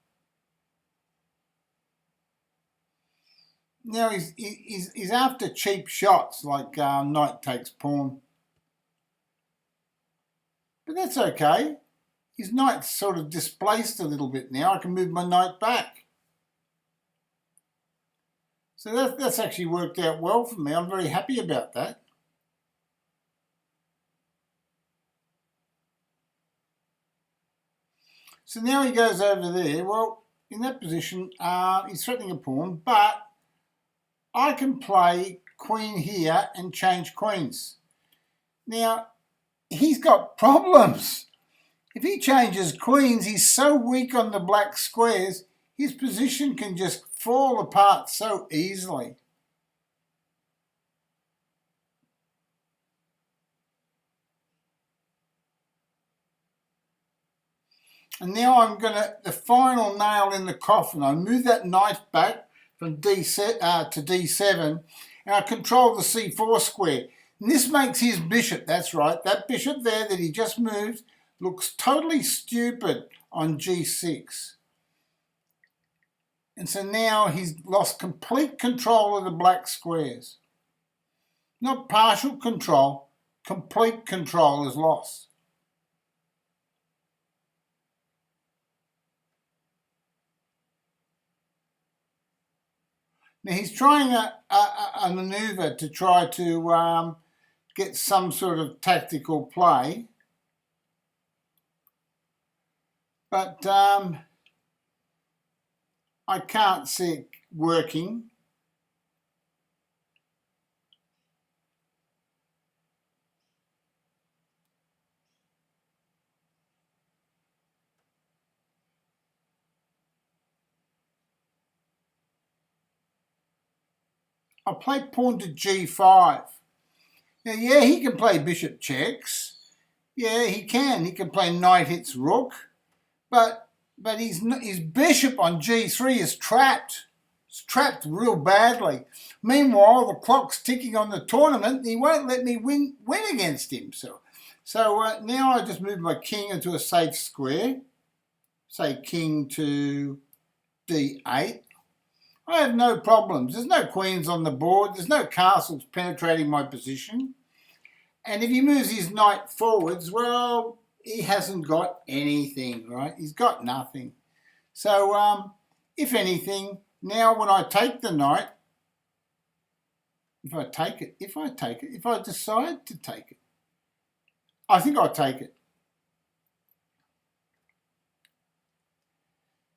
Now he's after cheap shots like knight takes pawn. But that's okay. His knight's sort of displaced a little bit now. I can move my knight back. So that's actually worked out well for me. I'm very happy about that. So now he goes over there. Well, in that position, he's threatening a pawn, but I can play queen here and change queens. Now, he's got problems. If he changes queens, he's so weak on the black squares, his position can just fall apart so easily. And now I'm going to, the final nail in the coffin, I move that knight back from D7 to D7, and I control the C4 square. And this makes his bishop, that's right, that bishop there that he just moved looks totally stupid on G6. And so now he's lost complete control of the black squares. Not partial control, complete control is lost. Now he's trying a manoeuvre to try to get some sort of tactical play. But I can't see it working. I'll play pawn to G5. Now, yeah, he can play bishop checks. Yeah, he can. He can play knight hits rook. But his bishop on G3 is trapped. It's trapped real badly. Meanwhile, the clock's ticking on the tournament and he won't let me win against him. So now I just move my king into a safe square. Say king to D8. I have no problems. There's no queens on the board. There's no castles penetrating my position. And if he moves his knight forwards, well, he hasn't got anything, right? He's got nothing. So, if anything, now when I take the knight, if I decide to take it, I think I'll take it.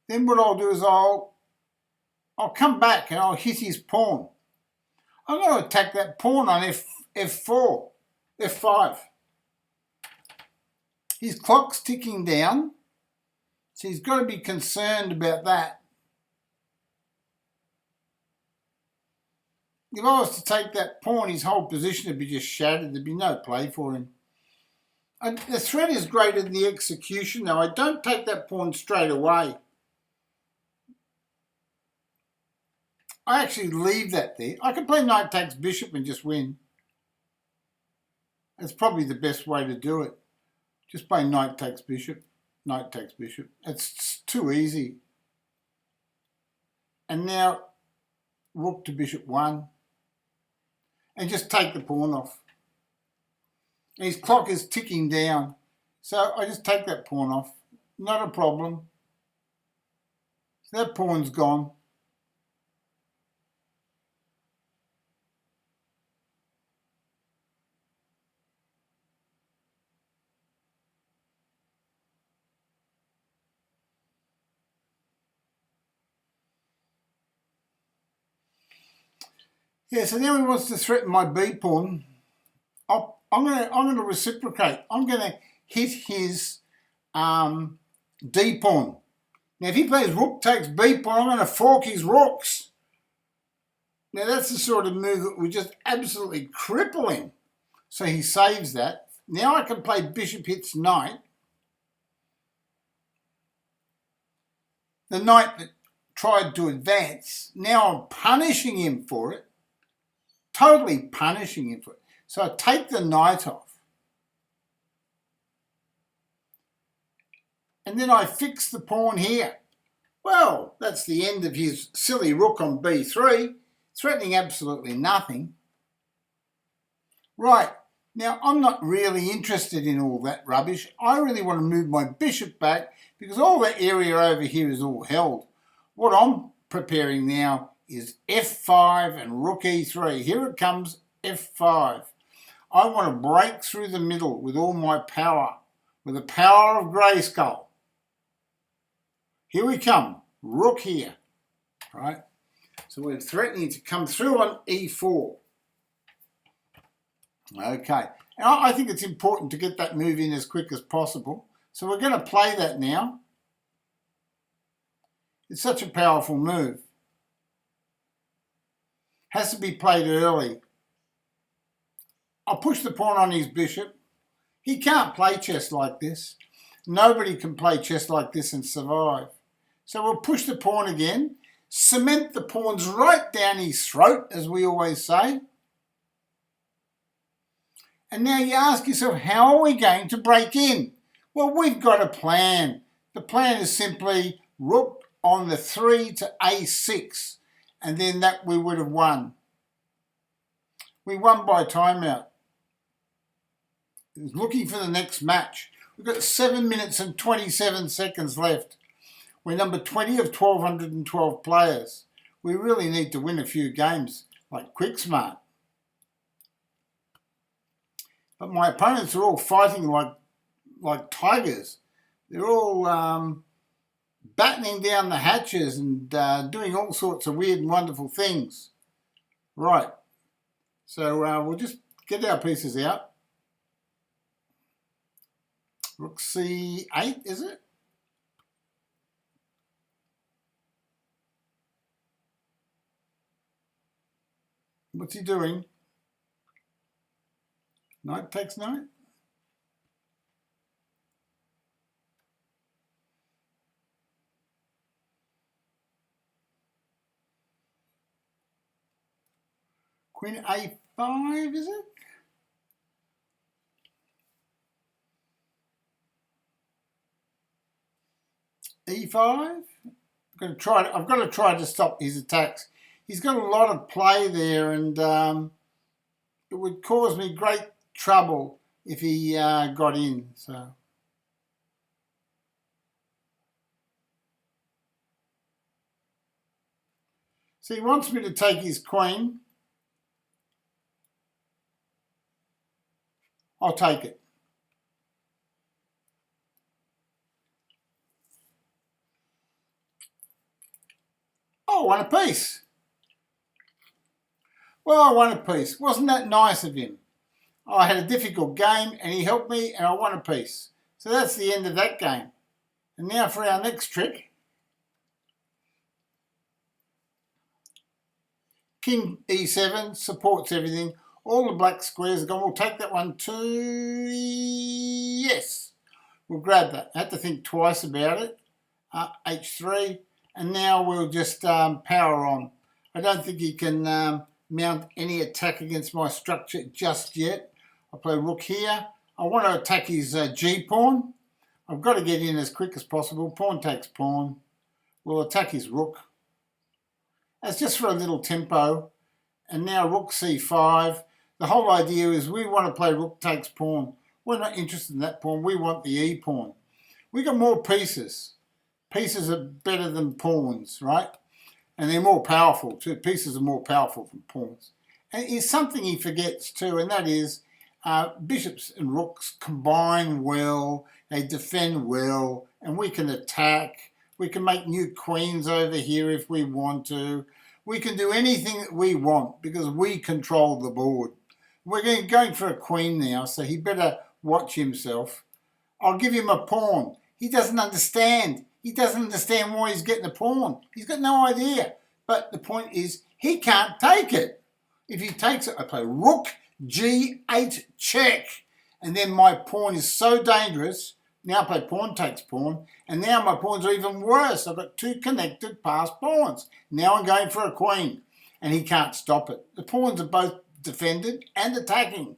Then what I'll do is I'll come back and I'll hit his pawn. I'm going to attack that pawn on F4, F5. His clock's ticking down, so he's got to be concerned about that. If I was to take that pawn, his whole position would be just shattered. There'd be no play for him. The threat is greater than the execution, though. I don't take that pawn straight away. I actually leave that there. I can play knight takes bishop and just win. That's probably the best way to do it. Just play knight takes bishop, knight takes bishop. It's too easy. And now rook to bishop 1. And just take the pawn off. And his clock is ticking down. So I just take that pawn off. Not a problem. So that pawn's gone. Yeah, so now he wants to threaten my B pawn. I'm gonna reciprocate. I'm gonna hit his D pawn. Now, if he plays rook takes B pawn, I'm gonna fork his rooks. Now that's the sort of move that would just absolutely cripple him. So he saves that. Now I can play bishop hits knight. The knight that tried to advance. Now I'm punishing him for it. Totally punishing him for it. So I take the knight off. And then I fix the pawn here. Well, that's the end of his silly rook on b3, threatening absolutely nothing. Right, now I'm not really interested in all that rubbish. I really want to move my bishop back because all that area over here is all held. What I'm preparing now is f5 and rook e3. Here it comes, f5. I want to break through the middle with all my power, with the power of Grayskull. Here we come, rook here, right? So we're threatening to come through on e4. Okay, and I think it's important to get that move in as quick as possible. So we're going to play that now. It's such a powerful move. Has to be played early. I'll push the pawn on his bishop. He can't play chess like this. Nobody can play chess like this and survive. So we'll push the pawn again, cement the pawns right down his throat, as we always say. And now you ask yourself, how are we going to break in? Well, we've got a plan. The plan is simply rook on the 3 to a6, and then that we would have won. We won by timeout. Looking for the next match. We've got 7 minutes and 27 seconds left. We're number 20 of 1,212 players. We really need to win a few games, like quick smart. But my opponents are all fighting like tigers. They're all battening down the hatches and doing all sorts of weird and wonderful things. Right. So we'll just get our pieces out. Rook c8, is it? What's he doing? Knight takes knight. Queen a5, is it? e5. I've got to try to stop his attacks. He's got a lot of play there, and it would cause me great trouble if he got in. So So he wants me to take his queen. I'll take it. Oh, I won a piece. Well, I won a piece. Wasn't that nice of him? I had a difficult game and he helped me and I won a piece. So that's the end of that game. And now for our next trick. King E7 supports everything. All the black squares are gone. We'll take that one too. Yes. We'll grab that. I had to think twice about it. H3. And now we'll just power on. I don't think he can mount any attack against my structure just yet. I'll play rook here. I want to attack his G-pawn. I've got to get in as quick as possible. Pawn takes pawn. We'll attack his rook. That's just for a little tempo. And now rook c5. The whole idea is we want to play rook takes pawn. We're not interested in that pawn. We want the e-pawn. We got more pieces. Pieces are better than pawns, right? And they're more powerful too. Pieces are more powerful than pawns. And it's something he forgets too, and that is bishops and rooks combine well, they defend well, and we can attack. We can make new queens over here if we want to. We can do anything that we want because we control the board. We're going for a queen now, so he better watch himself. I'll give him a pawn. He doesn't understand. He doesn't understand why he's getting a pawn. He's got no idea. But the point is, he can't take it. If he takes it, I play rook g8 check. And then my pawn is so dangerous. Now I play pawn takes pawn. And now my pawns are even worse. I've got two connected passed pawns. Now I'm going for a queen. And he can't stop it. The pawns are both defended and attacking.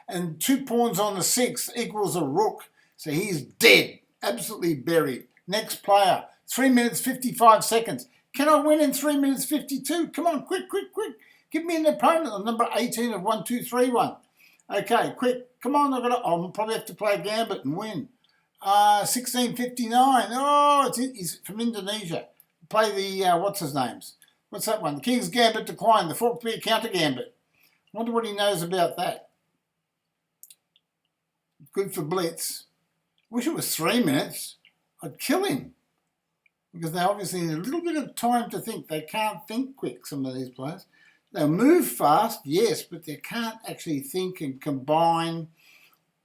And 2 pawns on the 6 equals a rook. So he's dead. Absolutely buried. Next player. 3 minutes 55 seconds. Can I win in 3 minutes 52? Come on, quick, quick, quick. Give me an opponent on number 18 of 1-2-3-1. Okay, quick. Come on, I'll probably have to play a gambit and win. 1659. Oh, he's from Indonesia. Play the, what's his names? What's that one? The King's Gambit declined. The fork be a counter gambit. Wonder what he knows about that. Good for Blitz. Wish it was 3 minutes. I'd kill him. Because they obviously need a little bit of time to think. They can't think quick, some of these players. They'll move fast, yes, but they can't actually think and combine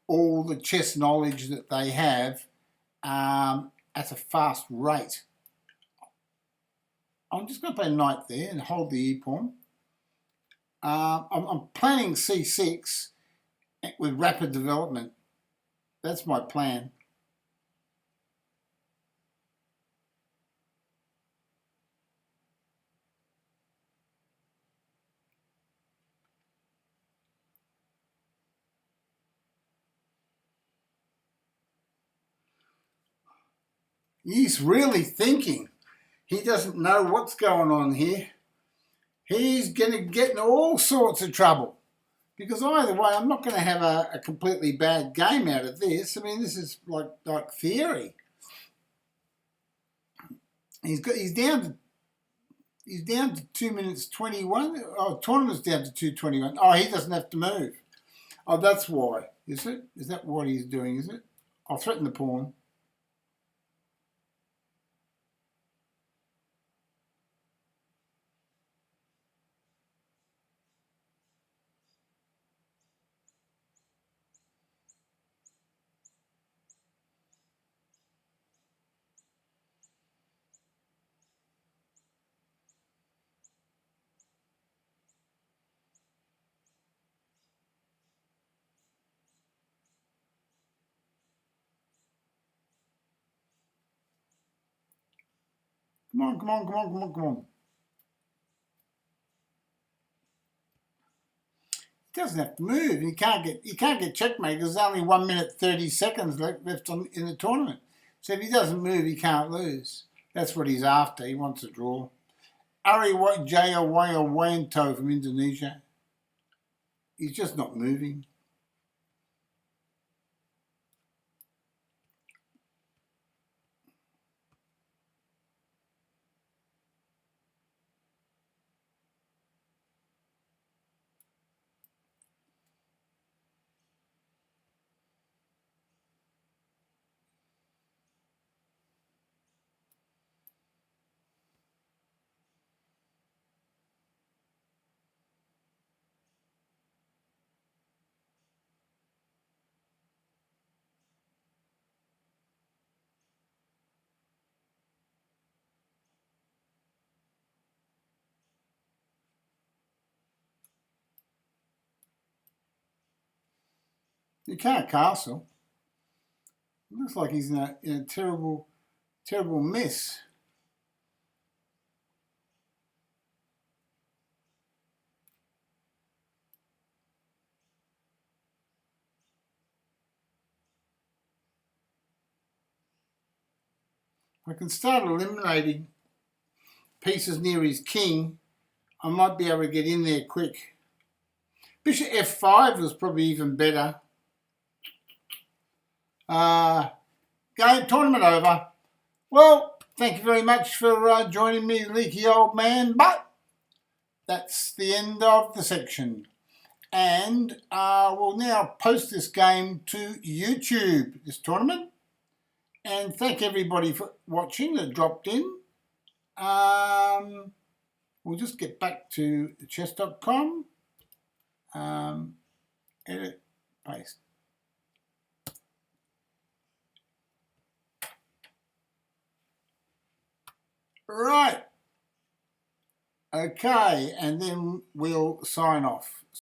all the chess knowledge that they have at a fast rate. I'm just going to play knight there and hold the e-pawn. I'm planning c6 with rapid development. That's my plan. He's really thinking. He doesn't know what's going on here. He's going to get in all sorts of trouble. Because either way, I'm not going to have a completely bad game out of this. I mean, this is like theory. He's down to 2 minutes 21. Oh, tournament's down to 2:21. Oh, he doesn't have to move. Oh, that's why. Is it? Is that what he's doing, is it? I'll threaten the pawn. Come on, come on, come on, come on, come on. He doesn't have to move. He can't get checkmate because there's only 1 minute 30 seconds left in the tournament. So if he doesn't move, he can't lose. That's what he's after. He wants a draw. Ari Jayawayanto from Indonesia. He's just not moving. You can't castle. It looks like he's in a terrible, terrible mess. I can start eliminating pieces near his king. I might be able to get in there quick. Bishop f5 was probably even better. Game tournament over. Well, thank you very much for joining me, leaky old man, but that's the end of the section. And we'll now post this game to YouTube, this tournament. And thank everybody for watching that dropped in. We'll just get back to chess.com. Edit, paste. Right. Okay, and then we'll sign off.